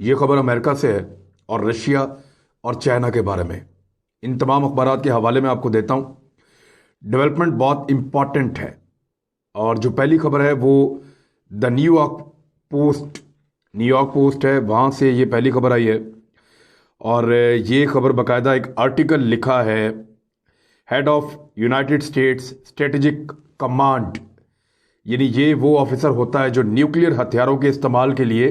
ये खबर अमेरिका से है और रशिया और चाइना के बारे में। इन तमाम अखबारात के हवाले में आपको देता हूँ। डेवलपमेंट बहुत इम्पॉर्टेंट है। और जो पहली खबर है वो द न्यूयॉर्क पोस्ट है, वहाँ से ये पहली खबर आई है। और ये खबर बाकायदा एक आर्टिकल लिखा है, head of United States strategic command, यानी ये वो ऑफिसर होता है जो न्यूक्लियर हथियारों के इस्तेमाल के लिए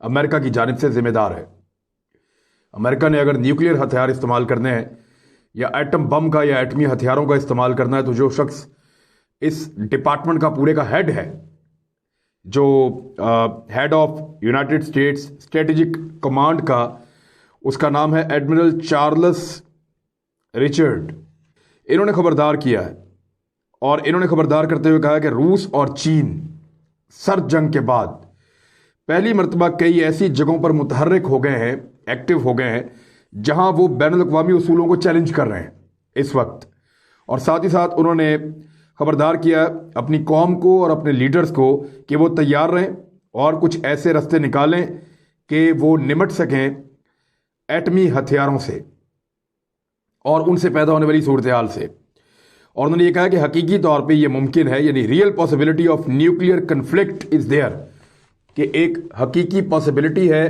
अमेरिका की जानिब से जिम्मेदार है। अमेरिका ने अगर न्यूक्लियर हथियार इस्तेमाल करने हैं या एटम बम का या एटमी हथियारों का इस्तेमाल करना है, तो जो शख्स इस डिपार्टमेंट का पूरे का हेड है, जो head of United States strategic command का, उसका नाम है एडमिरल चार्ल्स रिचर्ड। इन्होंने खबरदार किया है और इन्होंने खबरदार करते हुए कहा है कि रूस और चीन सर्द जंग के बाद पहली मरतबा कई ऐसी जगहों पर मुतहर्रिक हो गए हैं, एक्टिव हो गए हैं, जहां वो बैनुल-अक़वामी उसूलों को चैलेंज कर रहे हैं इस वक्त। और साथ ही साथ उन्होंने खबरदार किया अपनी कौम को और अपने लीडर्स को कि वो तैयार रहें और कुछ ऐसे रास्ते निकालें कि वो निमट सकें एटमी हथियारों से और उनसे पैदा होने वाली सूरत हाल से। और उन्होंने ये कहा कि हकीकी तौर पे ये मुमकिन है, यानी real possibility of nuclear conflict is there, कि एक हकीकी पॉसिबिलिटी है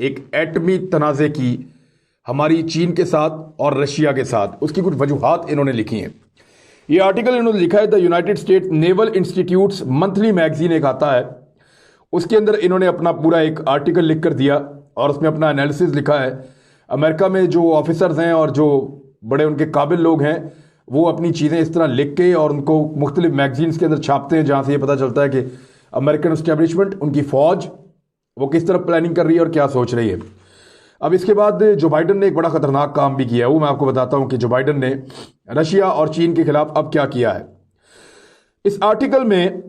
एक एटमी तनाज़े की हमारी चीन के साथ और रशिया के साथ। उसकी कुछ वजूहात इन्होंने लिखी हैं। ये आर्टिकल इन्होंने लिखा है the United states naval institutes monthly magazine एक आता है, उसके अंदर इन्होंने अपना पूरा एक आर्टिकल लिख कर दिया और उसमें अपना एनालिसिस लिखा है। अमेरिका में जो ऑफिसर्स हैं और जो बड़े उनके काबिल लोग हैं, वो अपनी चीज़ें इस तरह लिख के और उनको मुख्तलिफ मैगजीन्स के अंदर छापते हैं, जहाँ से ये पता चलता है कि अमेरिकन एस्टेब्लिशमेंट, उनकी फ़ौज, वो किस तरह प्लानिंग कर रही है और क्या सोच रही है। अब इसके बाद जो बाइडन ने एक बड़ा ख़तरनाक काम भी किया है, वो मैं आपको बताता हूँ कि जो बाइडन ने रशिया और चीन के खिलाफ अब क्या किया है। इस आर्टिकल में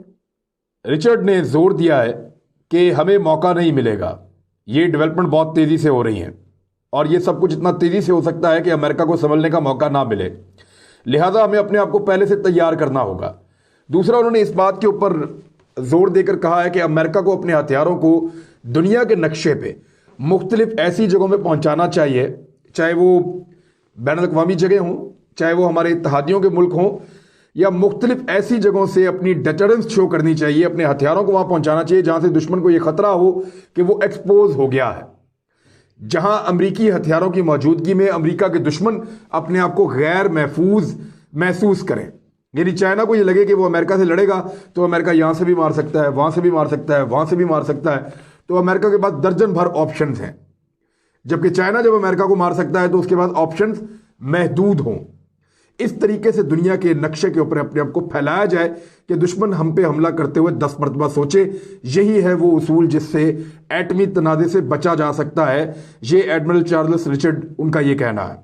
रिचर्ड ने जोर दिया है कि हमें मौका नहीं मिलेगा, ये डेवलपमेंट बहुत तेज़ी से हो रही हैं और ये सब कुछ इतना तेज़ी से हो सकता है कि अमेरिका को संभलने का मौका ना मिले, लिहाजा हमें अपने आप को पहले से तैयार करना होगा। दूसरा, उन्होंने इस बात के ऊपर जोर देकर कहा है कि अमेरिका को अपने हथियारों को दुनिया के नक्शे पे मुख्तलिफ ऐसी जगहों में पहुंचाना चाहिए, चाहे वो बैनुल-अक़वामी जगह हों, चाहे वो हमारे इत्तेहादियों के मुल्क हों, या मुख्तलिफ ऐसी जगहों से अपनी डेटरेंस शो करनी चाहिए, अपने हथियारों को वहां पहुंचाना चाहिए जहां से दुश्मन को यह खतरा हो कि वो एक्सपोज हो गया है, जहां अमरीकी हथियारों की मौजूदगी में अमरीका के दुश्मन अपने आप को गैर महफूज महसूस करें। यानी चाइना को ये लगे कि वो अमेरिका से लड़ेगा तो अमेरिका यहां से भी मार सकता है, वहां से भी मार सकता है, वहां से भी मार सकता है, तो अमेरिका के पास दर्जन भर ऑप्शंस हैं। जबकि चाइना जब अमेरिका को मार सकता है तो उसके पास ऑप्शंस महदूद हों। इस तरीके से दुनिया के नक्शे के ऊपर अपने आप को फैलाया जाए कि दुश्मन हम पे हमला करते हुए 10 मरतबा सोचे। यही है वो उसूल जिससे एटमी तनाज़े से बचा जा सकता है। ये एडमिरल चार्ल्स रिचर्ड, उनका ये कहना है।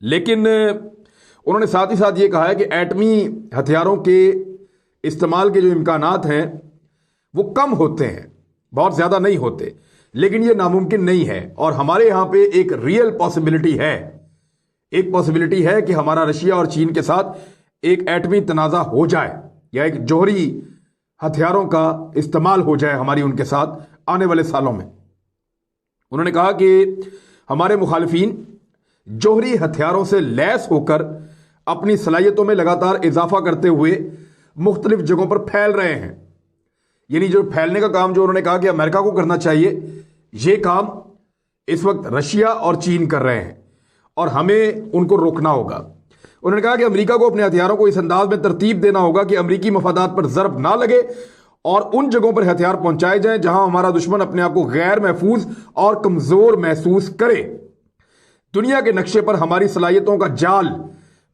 लेकिन उन्होंने साथ ही साथ ये कहा है कि एटमी हथियारों के इस्तेमाल के जो इम्कानात हैं वो कम होते हैं, बहुत ज़्यादा नहीं होते, लेकिन ये नामुमकिन नहीं है। और हमारे यहाँ पे एक रियल पॉसिबिलिटी है, एक पॉसिबिलिटी है कि हमारा रशिया और चीन के साथ एक एटमी तनाज़ा हो जाए या एक जोहरी हथियारों का इस्तेमाल हो जाए हमारी उनके साथ आने वाले सालों में। उन्होंने कहा कि हमारे मुखालिफिन जोहरी हथियारों से लैस होकर अपनी सलाहियतों में लगातार इजाफा करते हुए मुख्तलिफ जगहों पर फैल रहे हैं। यानी जो फैलने का काम जो उन्होंने कहा कि अमेरिका को करना चाहिए, ये काम इस वक्त रशिया और चीन कर रहे हैं और हमें उनको रोकना होगा। उन्होंने कहा कि अमेरिका को अपने हथियारों को इस अंदाज में तरतीब देना होगा कि अमेरिकी मफादात पर ज़रब ना लगे और उन जगहों पर हथियार पहुंचाए जाएं जहां हमारा दुश्मन अपने आप को गैर महफूज और कमजोर महसूस करे। दुनिया के नक्शे पर हमारी सलाहियतों का जाल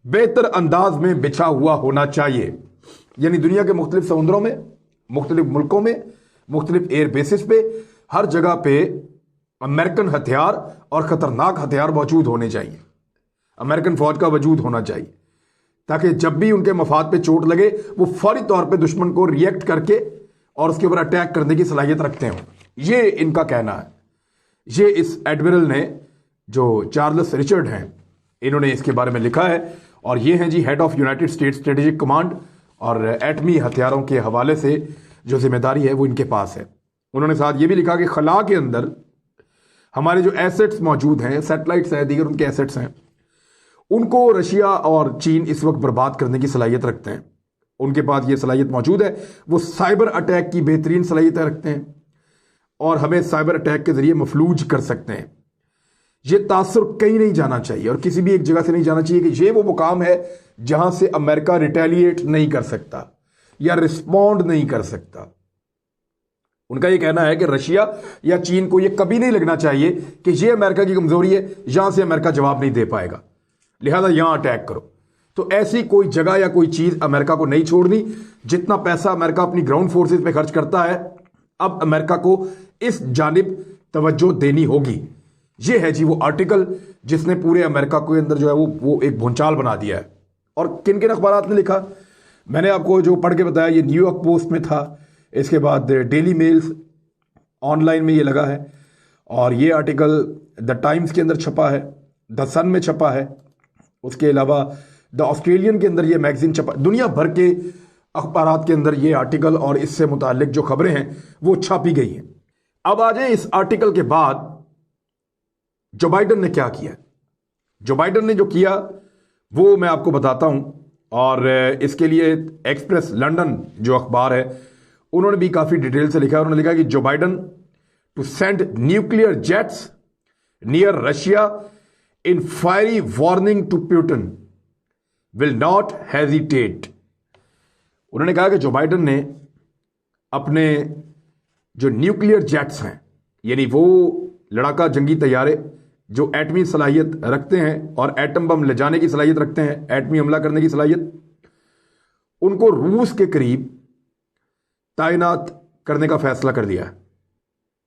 बेहतर अंदाज में बिछा हुआ होना चाहिए। यानी दुनिया के मुख्तलिफ समुद्रों में, मुख्तलिफ मुल्कों में, मुख्तलिफ एयर बेसिस पे, हर जगह पे अमेरिकन हथियार और ख़तरनाक हथियार मौजूद होने चाहिए। अमेरिकन फ़ौज का वजूद होना चाहिए ताकि जब भी उनके मफाद पे चोट लगे वो फौरी तौर पे दुश्मन को रिएक्ट करके और उसके ऊपर अटैक करने की सलाहियत रखते हों। ये इनका कहना है। ये इस एडमिरल ने, जो चार्ल्स रिचर्ड हैं, इन्होंने इसके बारे में लिखा है। और ये हैं जी head of United States strategic command, और एटमी हथियारों के हवाले से जो जिम्मेदारी है वो इनके पास है। उन्होंने साथ ये भी लिखा कि खला के अंदर हमारे जो एसेट्स मौजूद हैं, सैटेलाइट्स हैं, दीगर उनके एसेट्स हैं, उनको रशिया और चीन इस वक्त बर्बाद करने की सलाहियत रखते हैं। उनके पास ये सलाहियत मौजूद है, वो साइबर अटैक की बेहतरीन सलाहियतें रखते हैं और हमें साइबर अटैक के जरिए मफलूज कर सकते हैं। ये तासुर कहीं नहीं जाना चाहिए और किसी भी एक जगह से नहीं जाना चाहिए कि ये वो मुकाम है जहां से अमेरिका रिटेलिएट नहीं कर सकता या रिस्पॉन्ड नहीं कर सकता। उनका यह कहना है कि रशिया या चीन को यह कभी नहीं लगना चाहिए कि यह अमेरिका की कमजोरी है, यहां से अमेरिका जवाब नहीं दे पाएगा, लिहाजा यहां अटैक करो। तो ऐसी कोई जगह या कोई चीज अमेरिका को नहीं छोड़नी। जितना पैसा अमेरिका अपनी ग्राउंड फोर्सेस पे खर्च करता है, अब अमेरिका को इस जानिब तवज्जो देनी होगी। यह है जी वो आर्टिकल जिसने पूरे अमेरिका के अंदर जो है वो एक भूचाल बना दिया है। और किन किन अखबारात ने लिखा, मैंने आपको जो पढ़ के बताया, ये न्यूयॉर्क पोस्ट में था, इसके बाद डेली मेल्स ऑनलाइन में ये लगा है, और ये आर्टिकल द टाइम्स के अंदर छपा है, द सन में छपा है, उसके अलावा द ऑस्ट्रेलियन के अंदर ये मैगजीन छपा। दुनिया भर के अखबारात के अंदर ये आर्टिकल और इससे मुतालिक जो खबरें हैं वो छापी गई हैं। अब आ जाए इस आर्टिकल के बाद जो बाइडन ने क्या किया। जो बाइडन ने जो किया वो मैं आपको बताता हूं, और इसके लिए एक्सप्रेस लंदन जो अखबार है उन्होंने भी काफी डिटेल से लिखा है। उन्होंने लिखा कि जो Biden to send nuclear jets near Russia in fiery warning to Putin will not hesitate. उन्होंने कहा कि जो बाइडन ने अपने जो न्यूक्लियर जेट्स हैं, यानी वो लड़ाका जंगी तैयारे जो एटमी सलाहियत रखते हैं और एटम बम ले जाने की सलाहियत रखते हैं, एटमी हमला करने की सलाहियत, उनको रूस के करीब तैनात करने का फैसला कर दिया है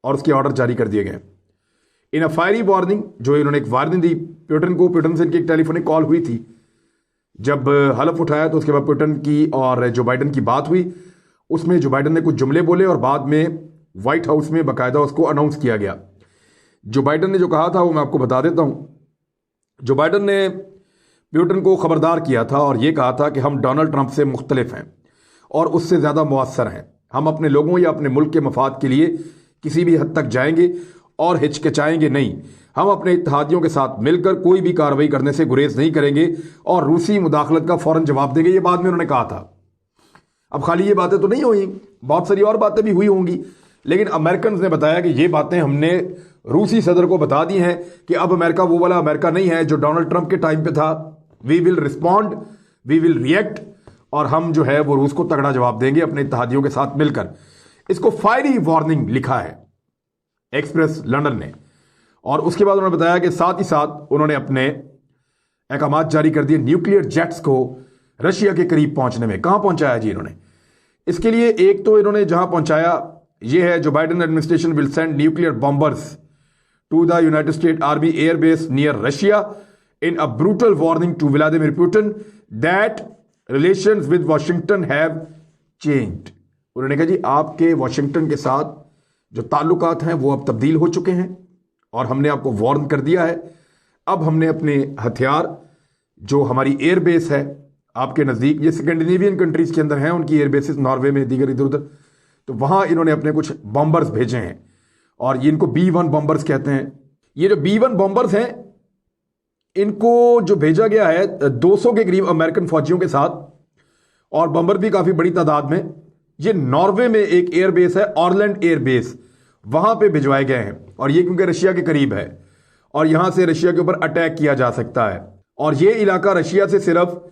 और उसके ऑर्डर जारी कर दिए गए। इन अ फायरी वार्निंग, जो इन्होंने एक वार्निंग दी पुतिन को, पुतिन से इनकी एक टेलीफोनिक कॉल हुई थी, जब हलफ उठाया तो उसके बाद पुतिन की और जो बाइडन की बात हुई, उसमें जो बाइडन ने कुछ जुमले बोले और बाद में व्हाइट हाउस में बाकायदा उसको अनाउंस किया गया। जो बाइडन ने जो कहा था वो मैं आपको बता देता हूं। जो बाइडन ने पुतिन को खबरदार किया था और ये कहा था कि हम डोनाल्ड ट्रंप से मुख्तलिफ हैं और उससे ज़्यादा मुअस्सर हैं। हम अपने लोगों या अपने मुल्क के मफाद के लिए किसी भी हद तक जाएंगे और हिचकिचाएंगे नहीं। हम अपने इत्तेहादियों के साथ मिलकर कोई भी कार्रवाई करने से गुरेज नहीं करेंगे और रूसी मुदाखलत का फौरन जवाब देंगे। ये बाद में उन्होंने कहा था। अब खाली ये बातें तो नहीं हुई, बहुत सारी और बातें भी हुई होंगी, लेकिन अमेरिकन ने बताया कि ये बातें हमने रूसी सदर को बता दी हैं कि अब अमेरिका वो वाला अमेरिका नहीं है जो डोनाल्ड ट्रंप के टाइम पे था। We will respond, we will react, और हम जो है वो रूस को तगड़ा जवाब देंगे अपने इत्तेहादियों के साथ मिलकर। इसको फायरी वार्निंग लिखा है एक्सप्रेस लंदन ने। और उसके बाद उन्होंने बताया कि साथ ही साथ उन्होंने अपने अहकामात जारी कर दिए न्यूक्लियर जेट्स को रशिया के करीब पहुंचने में। कहां पहुंचाया जी इन्होंने? इसके लिए एक तो इन्होंने जहां पहुंचाया ये है, Joe Biden administration will send nuclear bombers to the United State army airbase near Russia in a brutal warning to Vladimir Putin that relations with Washington have changed. उन्होंने कहा जी आपके वॉशिंगटन के साथ जो ताल्लुकात हैं वो अब तब्दील हो चुके हैं और हमने आपको वार्न कर दिया है। अब हमने अपने हथियार, जो हमारी एयरबेस है आपके नज़दीक, ये स्कैंडिनेवियन कंट्रीज के अंदर हैं, उनकी एयरबेसिस नॉर्वे में, दीगर इधर उधर, तो वहां इन्होंने अपने कुछ बॉम्बर्स भेजे हैं और ये इनको B-1 बॉम्बर्स कहते हैं। ये जो B-1 बॉम्बर्स हैं इनको जो भेजा गया है 200 के करीब अमेरिकन फौजियों के साथ, और बॉम्बर भी काफी बड़ी तादाद में, ये नॉर्वे में एक एयरबेस है, ऑरलैंड एयरबेस, वहां पे भिजवाए गए हैं। और ये क्योंकि रशिया के करीब है और यहां से रशिया के ऊपर अटैक किया जा सकता है। और ये इलाका रशिया से सिर्फ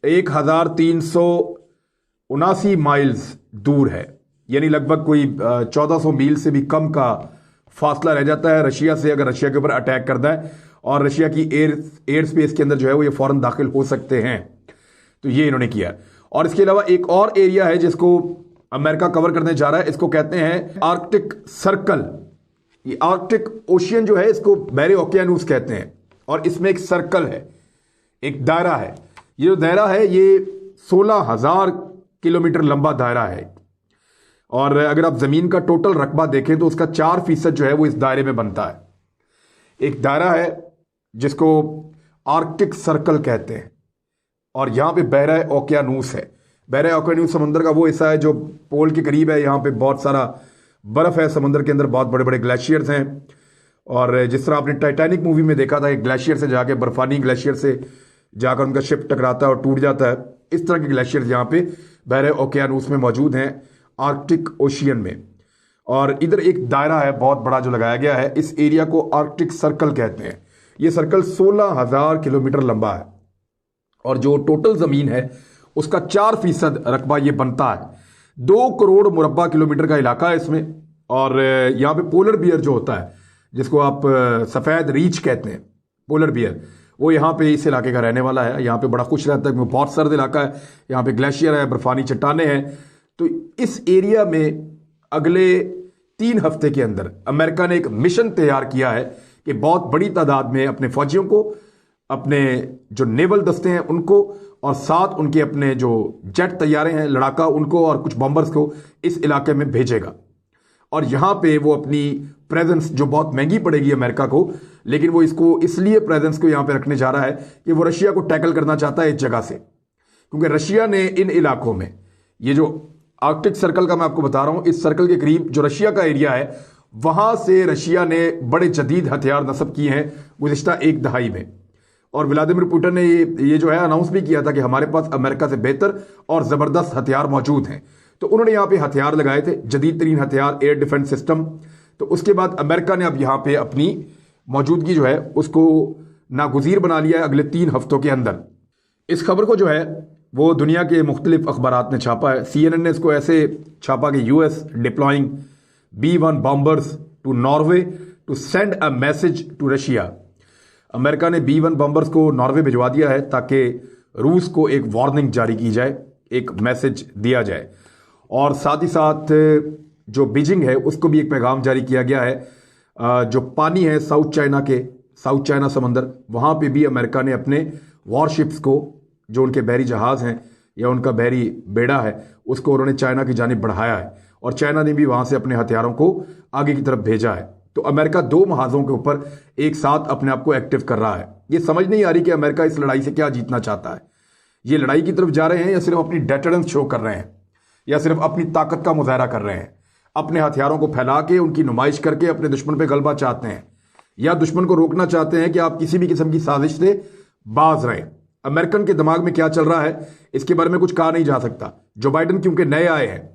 1379 माइल्स दूर है, यानी लगभग कोई 1400 मील से भी कम का फासला रह जाता है रशिया से, अगर रशिया के ऊपर अटैक करता है। और रशिया की एयर स्पेस के अंदर जो है वो ये फौरन दाखिल हो सकते हैं। तो ये इन्होंने किया। और इसके अलावा एक और एरिया है जिसको अमेरिका कवर करने जा रहा है, इसको कहते हैं आर्कटिक सर्कल। ये आर्कटिक ओशियन जो है इसको बैरे ओकियानूस कहते हैं, और इसमें एक सर्कल है, एक दायरा है। ये जो दायरा है ये 16,000 किलोमीटर लंबा दायरा है। और अगर आप जमीन का टोटल रकबा देखें तो उसका 4% जो है वो इस दायरे में बनता है। एक दायरा है जिसको आर्कटिक सर्कल कहते हैं, और यहां पे बहरा ओकियानूस है। बहरा ओकियानूस समुद्र का वो हिस्सा है जो पोल के करीब है। यहां पे बहुत सारा बर्फ़ है समुद्र के अंदर, बहुत बड़े बड़े ग्लेशियर्स हैं। और जिस तरह आपने टाइटैनिक मूवी में देखा था, एक ग्लेशियर से जाके, बर्फानी ग्लेशियर से जाकर उनका शिप टकराता है और टूट जाता है, इस तरह के ग्लेशियर्स यहाँ पे बहरे ओकियानूस में मौजूद हैं, आर्कटिक ओशियन में। और इधर एक दायरा है बहुत बड़ा जो लगाया गया है, इस एरिया को आर्कटिक सर्कल कहते हैं। ये सर्कल 16,000 किलोमीटर लंबा है और जो टोटल ज़मीन है उसका 4% रकबा ये बनता है। 2 करोड़ मुरब्बा किलोमीटर का इलाका है इसमें। और यहाँ पे पोलर बियर जो होता है, जिसको आप सफ़ेद रीछ कहते हैं, पोलर बियर, वो यहाँ पे इस इलाके का रहने वाला है। यहाँ पे बड़ा खुश रहता है, बहुत सर्द इलाका है, यहाँ पे ग्लेशियर है, बर्फानी चट्टाने हैं। तो इस एरिया में अगले 3 हफ्ते के अंदर अमेरिका ने एक मिशन तैयार किया है कि बहुत बड़ी तादाद में अपने फौजियों को, अपने जो नेवल दस्ते हैं उनको, और साथ उनके अपने जो जेट तैयारे हैं, लड़ाका, उनको और कुछ बॉम्बर्स को इस इलाके में भेजेगा। और यहाँ पे वो अपनी प्रेजेंस, जो बहुत महंगी पड़ेगी अमेरिका को, लेकिन वो इसको इसलिए प्रेजेंस को यहाँ पे रखने जा रहा है कि वो रशिया को टैकल करना चाहता है इस जगह से। क्योंकि रशिया ने इन इलाकों में, ये जो आर्कटिक सर्कल का मैं आपको बता रहा हूं, इस सर्कल के करीब जो रशिया का एरिया है, वहां से रशिया ने बड़े जदीद हथियार नस्ब किए हैं गुज़िश्ता 1 दहाई में। और व्लादिमीर पुतिन ने ये जो है अनाउंस भी किया था कि हमारे पास अमेरिका से बेहतर और ज़बरदस्त हथियार मौजूद हैं। तो उन्होंने यहाँ पे हथियार लगाए थे, जदीद तरीन हथियार, एयर डिफेंस सिस्टम। तो उसके बाद अमेरिका ने अब यहाँ पे अपनी मौजूदगी जो है उसको नागुज़ीर बना लिया है अगले 3 हफ्तों के अंदर। इस खबर को जो है वो दुनिया के मुख्तलिफ अखबारात ने छापा है। CNN ने इसको ऐसे छापा कि US deploying B-1 bombers to Norway to send a message to Russia. America ने B-1 बॉम्बर्स को नॉर्वे भिजवा दिया है ताकि रूस को एक वार्निंग जारी की जाए, एक मैसेज दिया जाए। और साथ ही साथ जो बीजिंग है उसको भी एक पैगाम जारी किया गया है। जो पानी है साउथ चाइना समंदर, वहाँ पे भी अमेरिका ने अपने वॉरशिप्स को, जो उनके बहरी जहाज़ हैं या उनका बहरी बेड़ा है, उसको उन्होंने चाइना की जानिब बढ़ाया है। और चाइना ने भी वहाँ से अपने हथियारों को आगे की तरफ भेजा है। तो अमेरिका 2 महाजों के ऊपर एक साथ अपने आप को एक्टिव कर रहा है। ये समझ नहीं आ रही कि अमेरिका इस लड़ाई से क्या जीतना चाहता है। ये लड़ाई की तरफ जा रहे हैं या सिर्फ अपनी डेटरेंस शो कर रहे हैं, या सिर्फ अपनी ताकत का मुजाहरा कर रहे हैं, अपने हथियारों को फैला के उनकी नुमाइश करके अपने दुश्मन पे गलबा चाहते हैं, या दुश्मन को रोकना चाहते हैं कि आप किसी भी किस्म की साजिश से बाज रहें। अमेरिकन के दिमाग में क्या चल रहा है इसके बारे में कुछ कहा नहीं जा सकता। जो बाइडन क्योंकि नए आए हैं,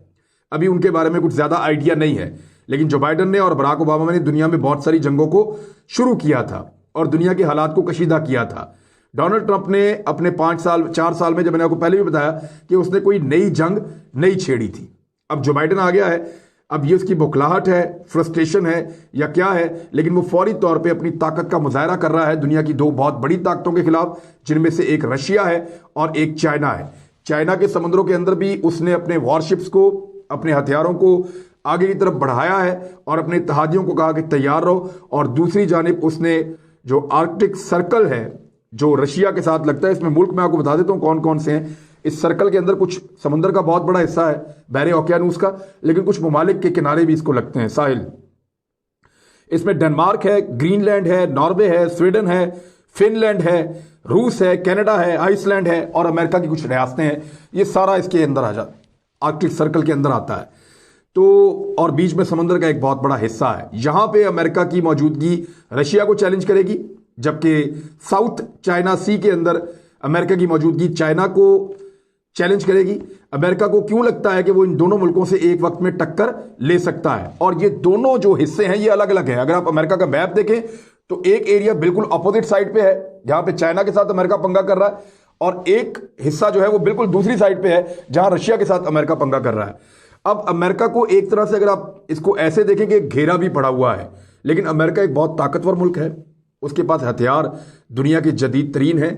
अभी उनके बारे में कुछ ज्यादा आइडिया नहीं है, लेकिन जो बाइडन ने और बराक ओबामा ने दुनिया में बहुत सारी जंगों को शुरू किया था और दुनिया के हालात को कशीदा किया था। डोनाल्ड ट्रंप ने अपने 4 साल में, जब मैंने आपको पहले भी बताया कि उसने कोई नई जंग नहीं छेड़ी थी। अब जो बाइडन आ गया है, अब ये उसकी बौखलाहट है, फ्रस्ट्रेशन है या क्या है, लेकिन वो फौरी तौर पे अपनी ताकत का मुजाहरा कर रहा है दुनिया की 2 बहुत बड़ी ताकतों के खिलाफ, जिनमें से एक रशिया है और एक चाइना है। चाइना के समुद्रों के अंदर भी उसने अपने वॉरशिप्स को, अपने हथियारों को आगे की तरफ बढ़ाया है और अपने इत्तेहादियों को कहा कि तैयार रहो। और दूसरी जानिब उसने जो आर्कटिक सर्कल है जो रशिया के साथ लगता है, इसमें मुल्क मैं आपको बता देता हूं कौन कौन से हैं। इस सर्कल के अंदर कुछ समुद्र का बहुत बड़ा हिस्सा है, बहरे ओकियानूस का, लेकिन कुछ ममालिक के किनारे भी इसको लगते हैं, साहिल। इसमें डेनमार्क है, ग्रीनलैंड है, नॉर्वे है, स्वीडन है, फिनलैंड है, रूस है, कनाडा है, आइसलैंड है और अमेरिका की कुछ रियासतें हैं। ये सारा इसके अंदर आ जाता, आर्कटिक सर्कल के अंदर आता है। तो और बीच में समुद्र का एक बहुत बड़ा हिस्सा है। यहां पे अमेरिका की मौजूदगी रशिया को चैलेंज करेगी, जबकि साउथ चाइना सी के अंदर अमेरिका की मौजूदगी चाइना को चैलेंज करेगी। अमेरिका को क्यों लगता है कि वो इन दोनों मुल्कों से एक वक्त में टक्कर ले सकता है। और ये दोनों जो हिस्से हैं ये अलग अलग हैं। अगर आप अमेरिका का मैप देखें तो एक एरिया बिल्कुल अपोजिट साइड पे है, जहां पे चाइना के साथ अमेरिका पंगा कर रहा है, और एक हिस्सा जो है वो बिल्कुल दूसरी साइड पे है, जहां रशिया के साथ अमेरिका पंगा कर रहा है। अब अमेरिका को एक तरह से अगर आप इसको ऐसे देखें कि घेरा भी पड़ा हुआ है, लेकिन अमेरिका एक बहुत ताकतवर मुल्क है, उसके पास हथियार दुनिया के जदीद तरीन है।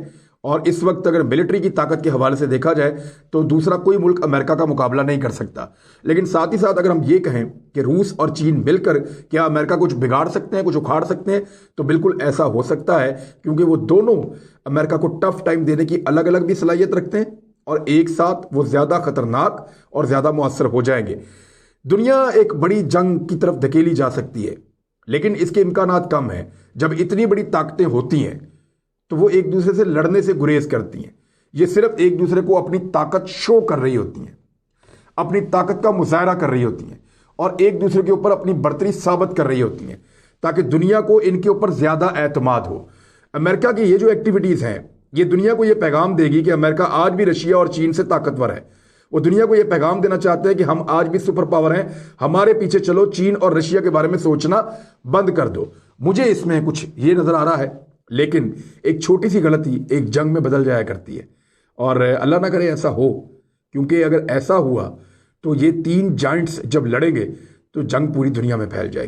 और इस वक्त अगर मिलिट्री की ताकत के हवाले से देखा जाए तो दूसरा कोई मुल्क अमेरिका का मुकाबला नहीं कर सकता। लेकिन साथ ही साथ अगर हम ये कहें कि रूस और चीन मिलकर क्या अमेरिका कुछ बिगाड़ सकते हैं, कुछ उखाड़ सकते हैं, तो बिल्कुल ऐसा हो सकता है, क्योंकि वो दोनों अमेरिका को टफ टाइम देने की अलग अलग भी सलाहियत रखते हैं और एक साथ वो ज्यादा खतरनाक और ज्यादा मुअस्सर हो जाएंगे। दुनिया एक बड़ी जंग की तरफ धकेली जा सकती है, लेकिन इसके इम्कानात कम है। जब इतनी बड़ी ताकतें होती हैं तो वो एक दूसरे से लड़ने से गुरेज करती हैं। ये सिर्फ एक दूसरे को अपनी ताकत शो कर रही होती हैं, अपनी ताकत का मुजाहरा कर रही होती हैं। और एक दूसरे के ऊपर अपनी बढ़तरी साबित कर रही होती हैं, ताकि दुनिया को इनके ऊपर ज्यादा एतमाद हो। अमेरिका की ये जो एक्टिविटीज हैं, ये दुनिया को ये पैगाम देगी कि अमेरिका आज भी रशिया और चीन से ताकतवर है। वो दुनिया को ये पैगाम देना चाहते हैं कि हम आज भी सुपर पावर हैं, हमारे पीछे चलो, चीन और रशिया के बारे में सोचना बंद कर दो। मुझे इसमें कुछ ये नजर आ रहा है, लेकिन एक छोटी सी गलती एक जंग में बदल जाया करती है, और अल्लाह ना करे ऐसा हो, क्योंकि अगर ऐसा हुआ तो ये तीन जाइंट्स जब लड़ेंगे तो जंग पूरी दुनिया में फैल जाएगी।